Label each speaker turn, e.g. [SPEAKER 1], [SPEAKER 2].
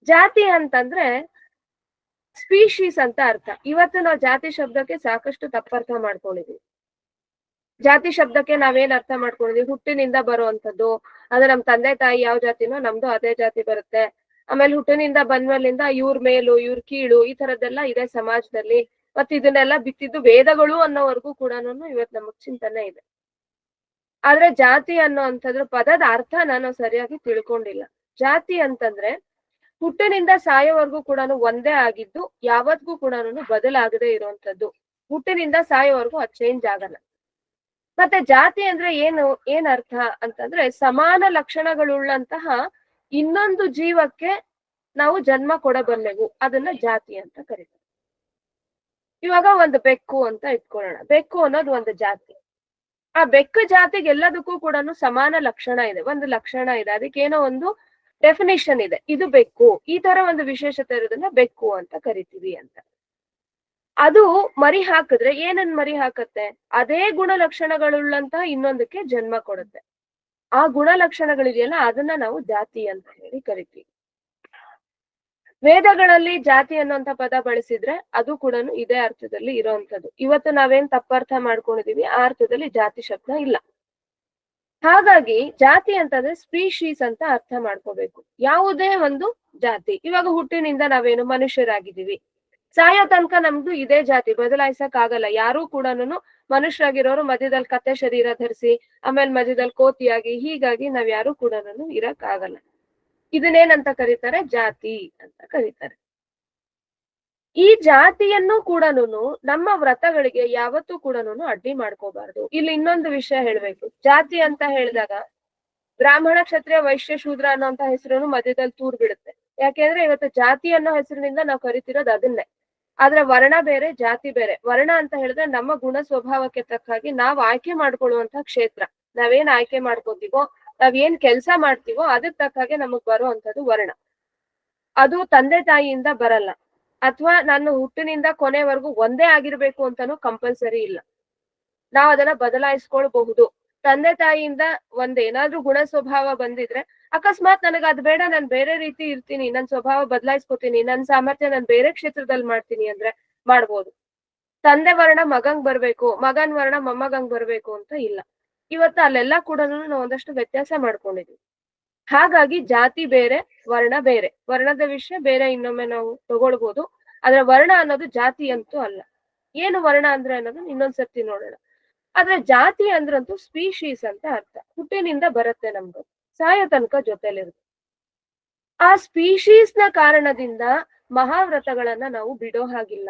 [SPEAKER 1] ಜಾತಿ ಅಂತಂದ್ರೆ ಸ್ಪೀಶೀಸ್ ಅಂತ ಅರ್ಥ. ಇವತ್ತು ನಾವು ಜಾತಿ ಶಬ್ದಕ್ಕೆ ಸಾಕಷ್ಟು ತಪ್ಪರ್ಥ ಮಾಡ್ಕೊಂಡಿದೀವಿ. ಜಾತಿ ಶಬ್ದಕ್ಕೆ ನಾವೇನ್ ಅರ್ಥ ಮಾಡ್ಕೊಂಡಿದೀವಿ, ಹುಟ್ಟಿನಿಂದ ಬರುವಂತದ್ದು, ಅದು ನಮ್ ತಂದೆ ತಾಯಿ ಯಾವ ಜಾತಿನೋ ನಮ್ದು ಅದೇ ಜಾತಿ ಬರುತ್ತೆ. ಆಮೇಲೆ ಹುಟ್ಟಿನಿಂದ ಬಂದ್ಮೇಲಿಂದ ಇವ್ರ ಮೇಲು ಇವ್ರ ಕೀಳು ಈ ತರದ್ದೆಲ್ಲ ಇದೆ ಸಮಾಜದಲ್ಲಿ. ಮತ್ ಇದನ್ನೆಲ್ಲ ಬಿತ್ತಿದ್ದು ವೇದಗಳು ಅನ್ನೋವರೆಗೂ ಕೂಡ ಇವತ್ ನಮಗ್ ಚಿಂತನೆ ಇದೆ. ಆದ್ರೆ ಜಾತಿ ಅನ್ನೋ ಅಂತಂದ್ರೆ ಪದದ ಅರ್ಥ ನಾನು ಸರಿಯಾಗಿ ತಿಳ್ಕೊಂಡಿಲ್ಲ. ಜಾತಿ ಅಂತಂದ್ರೆ ಹುಟ್ಟಿನಿಂದ ಸಾಯೋವರೆಗೂ ಕೂಡ ಒಂದೇ ಆಗಿದ್ದು ಯಾವತ್ಗೂ ಕೂಡ ಬದಲಾಗದೆ ಇರುವಂತದ್ದು. ಹುಟ್ಟಿನಿಂದ ಸಾಯೋವರೆಗೂ ಅದು ಚೇಂಜ್ ಆಗಲ್ಲ. ಮತ್ತೆ ಜಾತಿ ಅಂದ್ರೆ ಏನ್ ಅರ್ಥ ಅಂತಂದ್ರೆ ಸಮಾನ ಲಕ್ಷಣಗಳುಳ್ಳಂತಹ ಇನ್ನೊಂದು ಜೀವಕ್ಕೆ ನಾವು ಜನ್ಮ ಕೊಡಬಲ್ಲೆವು, ಅದನ್ನ ಜಾತಿ ಅಂತ ಕರೀತಾರೆ. ಇವಾಗ ಒಂದು ಬೆಕ್ಕು ಅಂತ ಇಟ್ಕೊಳ್ಳೋಣ. ಬೆಕ್ಕು ಅನ್ನೋದು ಒಂದು ಜಾತಿ. ಆ ಬೆಕ್ಕು ಜಾತಿಗೆ ಎಲ್ಲದಕ್ಕೂ ಕೂಡ ಸಮಾನ ಲಕ್ಷಣ ಇದೆ, ಒಂದು ಲಕ್ಷಣ ಇದೆ, ಅದಕ್ಕೇನೋ ಒಂದು ಡೆಫಿನೇಷನ್ ಇದೆ, ಇದು ಬೆಕ್ಕು, ಈ ತರ ಒಂದು ವಿಶೇಷತೆ ಇರೋದನ್ನ ಬೆಕ್ಕು ಅಂತ ಕರಿತೀವಿ ಅಂತ. ಅದು ಮರಿ ಹಾಕಿದ್ರೆ ಏನನ್ ಮರಿ ಹಾಕತ್ತೆ, ಅದೇ ಗುಣಲಕ್ಷಣಗಳುಳ್ಳಂತಹ ಇನ್ನೊಂದಕ್ಕೆ ಜನ್ಮ ಕೊಡುತ್ತೆ. ಆ ಗುಣಲಕ್ಷಣಗಳಿದೆಯಲ್ಲ ಅದನ್ನ ನಾವು ಜಾತಿ ಅಂತ ಹೇಳಿ ಕರಿತೀವಿ. ವೇದಗಳಲ್ಲಿ ಜಾತಿ ಅನ್ನೋಂಥ ಪದ ಬಳಸಿದ್ರೆ ಅದು ಕೂಡ ಇದೇ ಅರ್ಥದಲ್ಲಿ ಇರೋಂಥದ್ದು. ಇವತ್ತು ನಾವೇನ್ ತಪ್ಪರ್ಥ ಮಾಡ್ಕೊಂಡಿದೀವಿ, ಆ ಅರ್ಥದಲ್ಲಿ ಜಾತಿ ಶಬ್ದ ಇಲ್ಲ. ಹಾಗಾಗಿ ಜಾತಿ ಅಂತಂದ್ರೆ ಸ್ಪೀಶೀಸ್ ಅಂತ ಅರ್ಥ ಮಾಡ್ಕೋಬೇಕು. ಯಾವುದೇ ಒಂದು ಜಾತಿ, ಇವಾಗ ಹುಟ್ಟಿನಿಂದ ನಾವೇನು ಮನುಷ್ಯರಾಗಿದ್ದೀವಿ, ಸಾಯೋ ತನಕ ನಮ್ದು ಇದೇ ಜಾತಿ, ಬದಲಾಯಿಸಕ್ ಆಗಲ್ಲ. ಯಾರೂ ಕೂಡ ಮನುಷ್ಯರಾಗಿರೋರು ಮಧ್ಯದಲ್ಲಿ ಕತ್ತೆ ಶರೀರ ಧರಿಸಿ ಆಮೇಲೆ ಮಧ್ಯದಲ್ಲಿ ಕೋತಿಯಾಗಿ ಹೀಗಾಗಿ ನಾವ್ ಯಾರು ಕೂಡ ಇರಕ್ ಆಗಲ್ಲ. ಇದನ್ನೇನಂತ ಕರೀತಾರೆ, ಜಾತಿ ಅಂತ ಕರೀತಾರೆ. ಈ ಜಾತಿಯನ್ನು ಕೂಡ ನಮ್ಮ ವ್ರತಗಳಿಗೆ ಯಾವತ್ತೂ ಕೂಡ ಅಡ್ಡಿ ಮಾಡ್ಕೋಬಾರ್ದು. ಇಲ್ಲಿ ಇನ್ನೊಂದು ವಿಷಯ ಹೇಳ್ಬೇಕು. ಜಾತಿ ಅಂತ ಹೇಳಿದಾಗ ಬ್ರಾಹ್ಮಣ ಕ್ಷತ್ರಿಯ ವೈಶ್ಯ ಶೂದ್ರ ಅನ್ನೋಂತ ಹೆಸರು ಮಧ್ಯದಲ್ಲಿ ತೂರ್ ಬಿಡುತ್ತೆ. ಯಾಕೆಂದ್ರೆ ಇವತ್ತು ಜಾತಿ ಅನ್ನೋ ಹೆಸರಿನಿಂದ ನಾವು ಕರಿತಿರೋದು ಅದನ್ನೇ. ಆದ್ರೆ ವರ್ಣ ಬೇರೆ, ಜಾತಿ ಬೇರೆ. ವರ್ಣ ಅಂತ ಹೇಳಿದ್ರೆ ನಮ್ಮ ಗುಣ ಸ್ವಭಾವಕ್ಕೆ ತಕ್ಕ ಹಾಗೆ ನಾವು ಆಯ್ಕೆ ಮಾಡ್ಕೊಳ್ಳುವಂತ ಕ್ಷೇತ್ರ. ನಾವೇನ್ ಆಯ್ಕೆ ಮಾಡ್ಕೋತೀವೋ, ನಾವ್ ಏನ್ ಕೆಲ್ಸ ಮಾಡ್ತೀವೋ ಅದಕ್ ತಕ್ಕ ಹಾಗೆ ನಮಗ್ ಬರುವಂತದ್ದು ವರ್ಣ. ಅದು ತಂದೆ ತಾಯಿಯಿಂದ ಬರಲ್ಲ, ಅಥವಾ ನಾನು ಹುಟ್ಟಿನಿಂದ ಕೊನೆವರೆಗೂ ಒಂದೇ ಆಗಿರ್ಬೇಕು ಅಂತಾನು ಕಂಪಲ್ಸರಿ ಇಲ್ಲ. ನಾವ್ ಅದನ್ನ ಬದಲಾಯಿಸ್ಕೊಳ್ಬಹುದು. ತಂದೆ ತಾಯಿಯಿಂದ ಏನಾದ್ರೂ ಗುಣ ಸ್ವಭಾವ ಬಂದಿದ್ರೆ ಅಕಸ್ಮಾತ್ ನನಗೆ ಅದ್ ಬೇಡ, ನಾನ್ ಬೇರೆ ರೀತಿ ಇರ್ತೀನಿ, ನನ್ ಸ್ವಭಾವ ಬದಲಾಯಿಸ್ಕೊತೀನಿ, ನನ್ ಸಾಮರ್ಥ್ಯ ನಾನ್ ಬೇರೆ ಕ್ಷೇತ್ರದಲ್ಲಿ ಮಾಡ್ತೀನಿ ಅಂದ್ರೆ ಮಾಡ್ಬೋದು. ತಂದೆ ವರ್ಣ ಮಗಂಗ್ ಬರ್ಬೇಕು, ಮಗನ್ ವರ್ಣ ಮೊಮ್ಮಗಂಗ್ ಬರ್ಬೇಕು ಅಂತ ಇಲ್ಲ. ಇವತ್ತು ಅಲ್ಲೆಲ್ಲ ಕೂಡ ನಾವು ಒಂದಷ್ಟು ವ್ಯತ್ಯಾಸ ಮಾಡ್ಕೊಂಡಿದೀವಿ. ಹಾಗಾಗಿ ಜಾತಿ ಬೇರೆ, ವರ್ಣ ಬೇರೆ. ವರ್ಣದ ವಿಷಯ ಬೇರೆ ಇನ್ನೊಮ್ಮೆ ನಾವು ತಗೊಳ್ಬಹುದು, ಆದ್ರೆ ವರ್ಣ ಅನ್ನೋದು ಜಾತಿ ಅಂತೂ ಅಲ್ಲ. ಏನು ವರ್ಣ ಅಂದ್ರೆ ಅನ್ನೋದು ಇನ್ನೊಂದ್ಸರ್ತಿ ನೋಡೋಣ. ಆದ್ರೆ ಜಾತಿ ಅಂದ್ರಂತೂ ಸ್ಪೀಶೀಸ್ ಅಂತ ಅರ್ಥ. ಹುಟ್ಟಿನಿಂದ ಬರುತ್ತೆ, ನಮ್ದು ಸಾಯೋ ತನಕ ಜೊತೆಲಿರುತ್ತೆ. ಆ ಸ್ಪೀಶೀಸ್ ನ ಕಾರಣದಿಂದ ಮಹಾವ್ರತಗಳನ್ನ ನಾವು ಬಿಡೋ ಹಾಗಿಲ್ಲ.